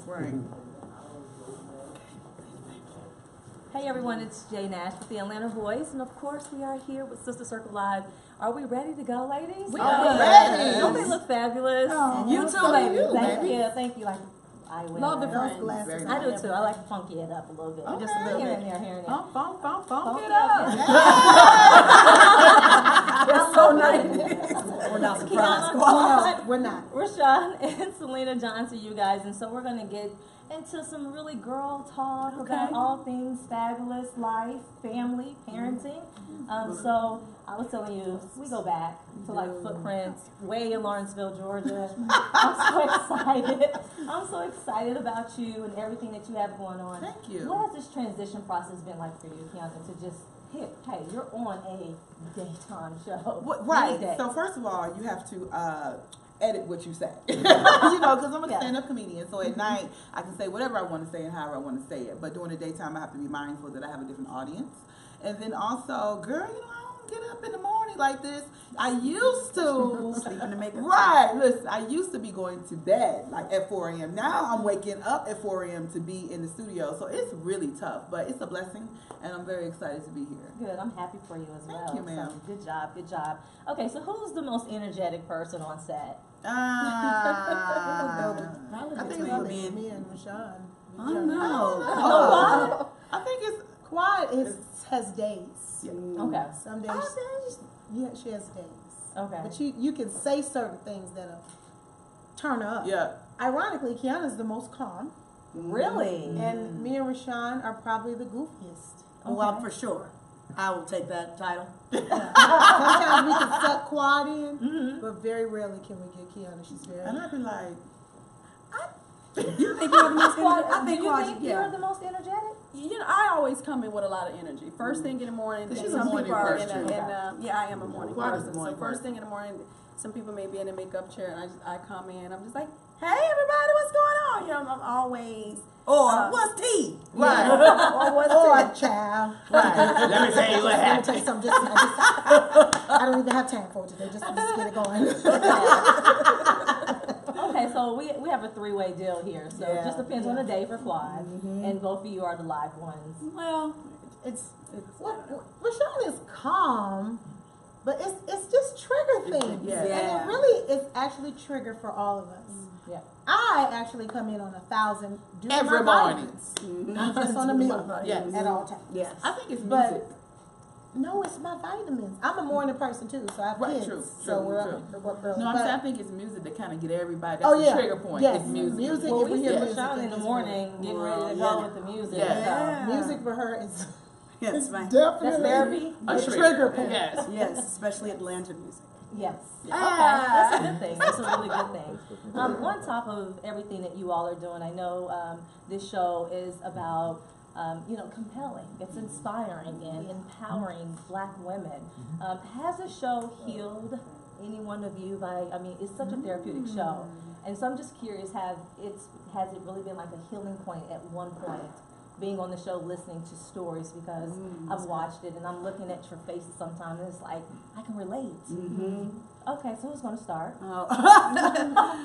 Right. Hey everyone, it's Jay Nash with the Atlanta Voice, and of course we are here with Sister Circle Live. Are we ready to go, ladies? We are ready. Don't they look fabulous? Oh, you too, so baby. you, Thank baby. you, thank you. Like I wear Love the those glasses. I do too. I like to funky it up a little bit. Okay. Just a little here and there, here and there. Funk it up. That's so nice. We're not Kiana, surprised. We're not. Rashan and Syleena Dancie, you guys, and so we're gonna get into some really girl talk about all things fabulous life, family, parenting. So I was telling you, we go back to like footprints way in Lawrenceville, Georgia. I'm so excited. I'm so excited about you and everything that you have going on. Thank you. What has this transition process been like for you, Kiana, to just hit, hey, you're on a daytime show. Right. So first of all, you have to edit what you say. You know, because I'm a stand-up comedian. So at night, I can say whatever I want to say and however I want to say it. But during the daytime, I have to be mindful that I have a different audience. And then also, girl, you know, I don't get up in the morning like this. I used to. Sleeping to make a Right. Listen, I used to be going to bed like at 4 a.m. Now I'm waking up at 4 a.m. to be in the studio. So it's really tough, but it's a blessing, and I'm very excited to be here. Good. I'm happy for you as well. Thank you, ma'am. So, good job. Good job. Okay, so who's the most energetic person on set? I think it's me and Rashan. I don't know. I think it's Quad has days. yeah. Okay. Some days, she has days. Okay. But you can say certain things that'll turn her up. Yeah. Ironically, Kiana's the most calm, Really? and me and Rashan are probably the goofiest. Well, for sure. I will take that title. Sometimes we can suck Quad in, but very rarely can we get Kiana. She's very. And I'd be like, You think you're the most energetic? I Do think you think you're the most energetic? You know, I always come in with a lot of energy. First thing in the morning, She's a some morning people are in person. yeah, I am a morning Quad is person. a morning So first person. thing in the morning, some people may be in a makeup chair, and I come in, I'm just like, hey everybody, what's going on? You know, I'm always what's tea? right. Or what's Or tea? child. Right. Let me tell you what Let me happened. tell you something. I don't even have time for it today. Just get it going. Okay, so we have a three-way deal here. So it just depends on the day for Quad, and both of you are the live ones. Well, Rashan is calm, but it's just trigger things. Yeah. And it really is actually trigger for all of us. Yeah. I actually come in on 1,000 during Every my morning. vitamins. I'm just on a meal Yes. at all times. yes. I think it's But- music. No, it's my vitamins. I'm a morning person too, so I have Right, kids. true, so true, we're true. But- No, I'm saying I think it's music that kind of get everybody. That's Oh, the yeah. trigger point. Yes. It's music. Music. Well, If we we hear hear music, Rashan then in the it's morning getting ready to go with the music. Yeah. music for her is Yes, right. definitely That's therapy? A trigger point. Yes. Yes, especially Atlanta music. Yes. Okay, that's a good thing. That's a really good thing. On top of everything that you all are doing, I know this show is about compelling. It's inspiring and empowering Black women. Has the show healed any one of you? It's such a therapeutic show, and so I'm just curious: has it really been like a healing point at one point? Being on the show, listening to stories, because I've watched it and I'm looking at your faces sometimes, and it's like I can relate. Okay, so who's going to start? Oh.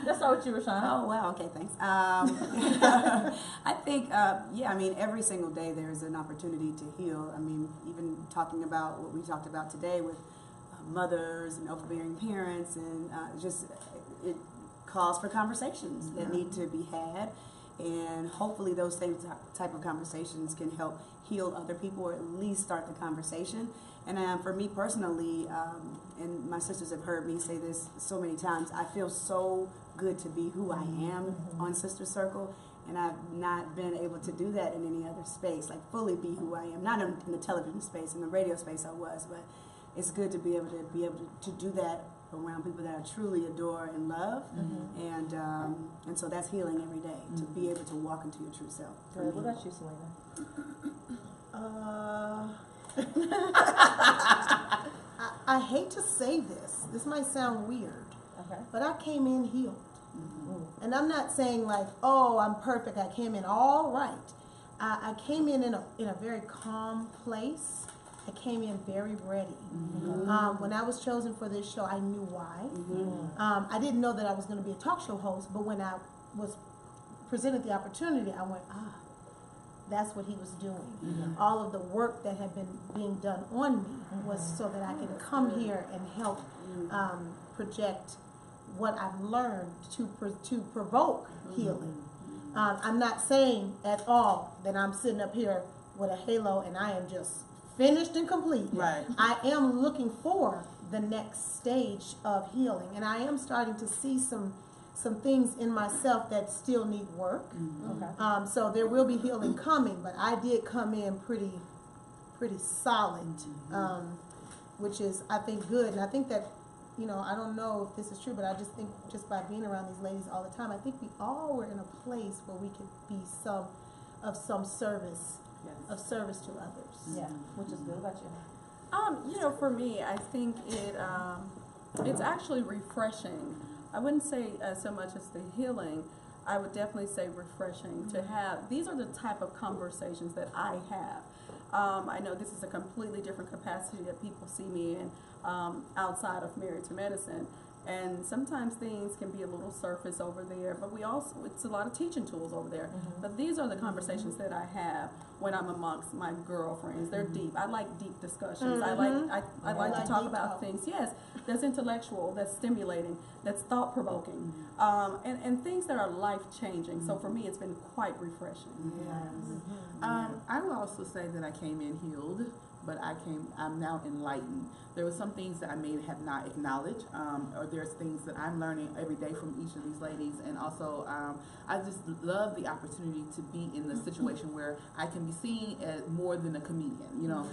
Let's start with you, Rashan. Oh, wow. Okay, thanks. I think, every single day there's an opportunity to heal. I mean, even talking about what we talked about today with mothers and overbearing parents, and it calls for conversations that need to be had. And hopefully those same type of conversations can help heal other people, or at least start the conversation. And for me personally, and my sisters have heard me say this so many times, I feel so good to be who I am on Sister Circle, and I've not been able to do that in any other space, like fully be who I am. Not in the television space, in the radio space I was, but it's good to be able to do that around people that I truly adore and love, and so that's healing every day, to be able to walk into your true self. Good. What about you, Syleena? I hate to say this. This might sound weird, but I came in healed. And I'm not saying like, oh, I'm perfect. I came in all right. I came in a very calm place. I came in very ready. When I was chosen for this show, I knew why. I didn't know that I was going to be a talk show host, but when I was presented the opportunity, I went, that's what he was doing. All of the work that had been being done on me was so that I could come here and help project what I've learned to provoke healing. I'm not saying at all that I'm sitting up here with a halo and I am just finished and complete. Right. I am looking for the next stage of healing, and I am starting to see some things in myself that still need work. Okay. So there will be healing coming, but I did come in pretty solid, which is, I think, good. And I think that, you know, I don't know if this is true, but I just think just by being around these ladies all the time, I think we all were in a place where we could be of some service, of service to others. Yeah, which is good about you. You know, for me, I think it's actually refreshing. I wouldn't say so much as the healing. I would definitely say refreshing to have. These are the type of conversations that I have. I know this is a completely different capacity that people see me in outside of Married to Medicine. And sometimes things can be a little surface over there, but it's a lot of teaching tools over there. But these are the conversations that I have when I'm amongst my girlfriends. They're deep. I like deep discussions. I like to talk about things, that's intellectual, that's stimulating, that's thought-provoking, and things that are life-changing. So for me, it's been quite refreshing. I will also say that I came in healed, but I'm now enlightened. There were some things that I may have not acknowledged, or there's things that I'm learning every day from each of these ladies, and also I just love the opportunity to be in the situation where I can be seen as more than a comedian. You know,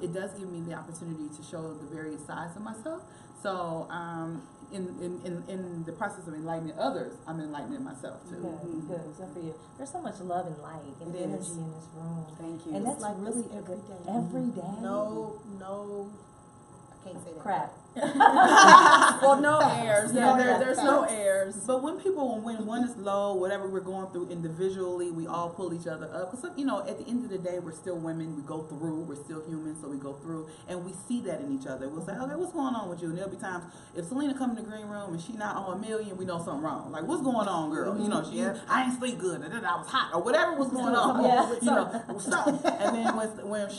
it does give me the opportunity to show the various sides of myself. So in the process of enlightening others, I'm enlightening myself too. Good, except for you. There's so much love and light and energy in this room. Thank you. And that's like really every day. Every day. No, I can't say that. Crap. Well, no airs. Yeah, There's no airs. But when one is low, whatever we're going through individually, we all pull each other up. Because, you know, at the end of the day, we're still women. We go through. We're still human, so we go through. And we see that in each other. We'll say, okay, what's going on with you? And there'll be times, if Syleena come in the green room and she not on a million, we know something wrong. Like, what's going on, girl? You know, I ain't sleep good, and then I was hot, or whatever was going on. You know, something. And then when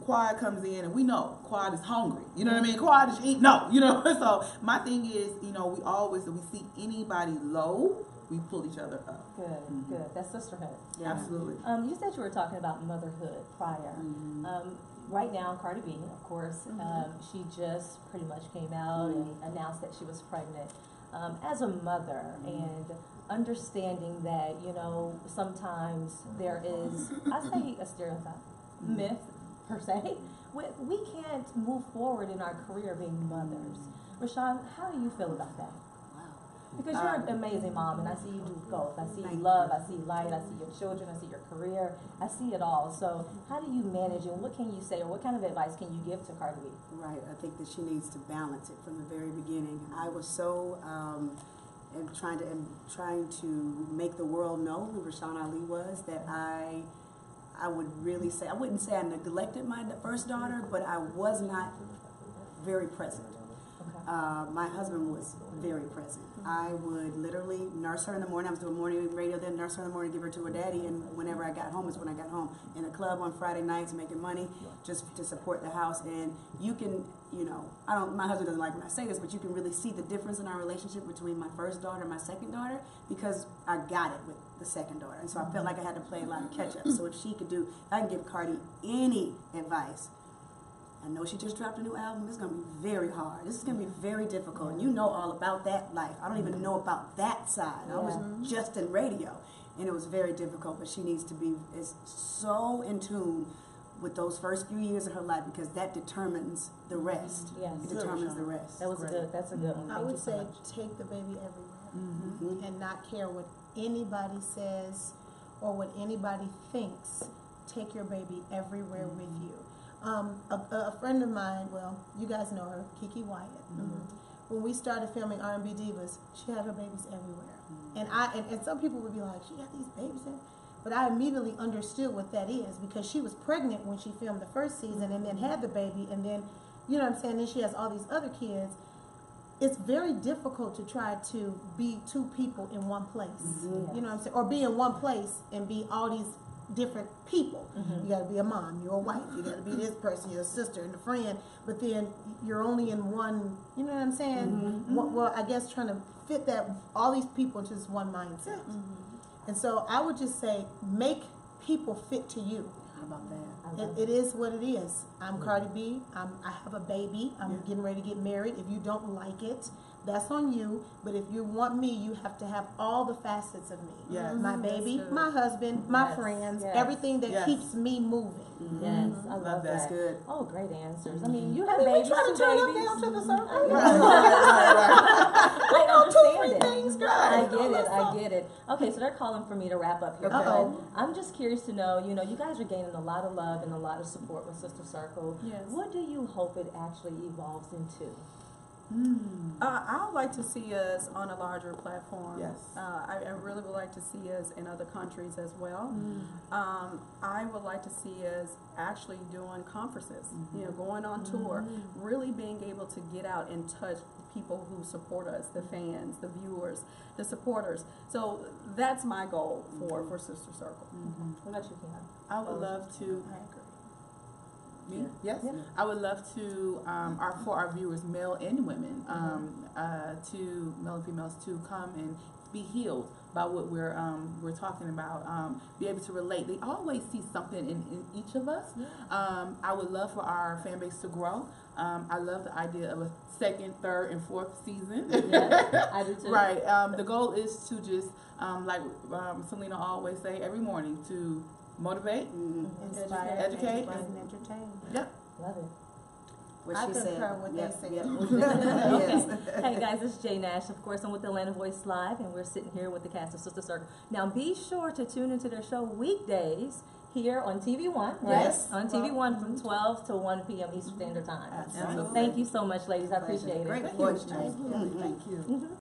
Quad comes in, and we know Quad is hungry. You know what I mean? Quad is eating. No, you know. So my thing is, you know, if we see anybody low, we pull each other up. Good. That's sisterhood. Yeah. Absolutely. You said you were talking about motherhood prior. Right now, Cardi B, of course, she just pretty much came out and announced that she was pregnant. As a mother and understanding that, you know, sometimes there is, I say a stereotype, myth per se, we can't move forward in our career being mothers. Rashan, how do you feel about that? Because you're an amazing mom, and I see you do both. I see love, I see light, I see your children, I see your career, I see it all. So how do you manage it? What can you say, or what kind of advice can you give to Cardi B? Right, I think that she needs to balance it from the very beginning. I was so trying to make the world know who Rashan Ali was, that I would really say, I wouldn't say I neglected my first daughter, but I was not very present. My husband was very present. I would literally nurse her in the morning. I was doing morning radio then, nurse her in the morning, give her to her daddy, and whenever I got home is when I got home. In a club on Friday nights, making money just to support the house. And you can, you know, my husband doesn't like when I say this, but you can really see the difference in our relationship between my first daughter and my second daughter, because I got it with the second daughter. And so I felt like I had to play a lot of catch up. So if I can give Cardi any advice. I know she just dropped a new album. It's going to be very hard. This is going to be very difficult. And you know all about that life. I don't even know about that side. I was just in radio, and it was very difficult. But she needs to be so in tune with those first few years of her life, because that determines the rest. Yes. It determines the rest. That's a good one. I would say take the baby everywhere and not care what anybody says or what anybody thinks. Take your baby everywhere with you. A friend of mine, well, you guys know her, Kiki Wyatt. When we started filming R&B Divas, she had her babies everywhere. And some people would be like, she got these babies in. But I immediately understood what that is, because she was pregnant when she filmed the first season and then had the baby, and then, you know what I'm saying, then she has all these other kids. it's very difficult to try to be two people in one place. Mm-hmm. You know what I'm saying? Or be in one place and be all these different people. Mm-hmm. You got to be a mom, you're a wife, you got to be this person, you're a sister and a friend, but then you're only in one, you know what I'm saying? Mm-hmm. Well, I guess trying to fit that, all these people into this one mindset. And so I would just say, make people fit to you. How about that? It is what it is. I'm Cardi B. I have a baby. I'm getting ready to get married. If you don't like it, that's on you. But if you want me, you have to have all the facets of me. Yes. My baby, my husband, my friends, everything that keeps me moving. Yes, I love that. That's good. Oh, great answers. I mean, you have We babies, try to two turn up babies. down to the circle. I understand it. things, girl. I get it. Okay, so they're calling for me to wrap up here. Okay. But I'm just curious to know, you guys are gaining a lot of love and a lot of support with Sister Circle. Yes. What do you hope it actually evolves into? I would like to see us on a larger platform. Yes. I really would like to see us in other countries as well. I would like to see us actually doing conferences, going on tour, really being able to get out and touch people who support us, the fans, the viewers, the supporters. So that's my goal for Sister Circle. What about you, Kiana? I would love to. I agree. Me? Yes. Yeah. I would love to, for our viewers, male and women, to male and females, to come and be healed by what we're talking about. Be able to relate. They always see something in each of us. I would love for our fan base to grow. I love the idea of a second, third, and fourth season. Yes, I do too. Right. The goal is to just, like Syleena always say every morning, to motivate, Inspire, educate, and entertain. Yep. Love it. What I she concur said. with Yep, they yep. said. Hey guys, it's Jay Nash. Of course, I'm with Atlanta Voice Live, and we're sitting here with the cast of Sister Circle. Now, be sure to tune into their show weekdays here on TV One, right? Yes. On TV One from 12 to 1 p.m. Eastern Standard Time. Absolutely. Thank you so much, ladies. I appreciate it. Great voice, Jay. Thank you.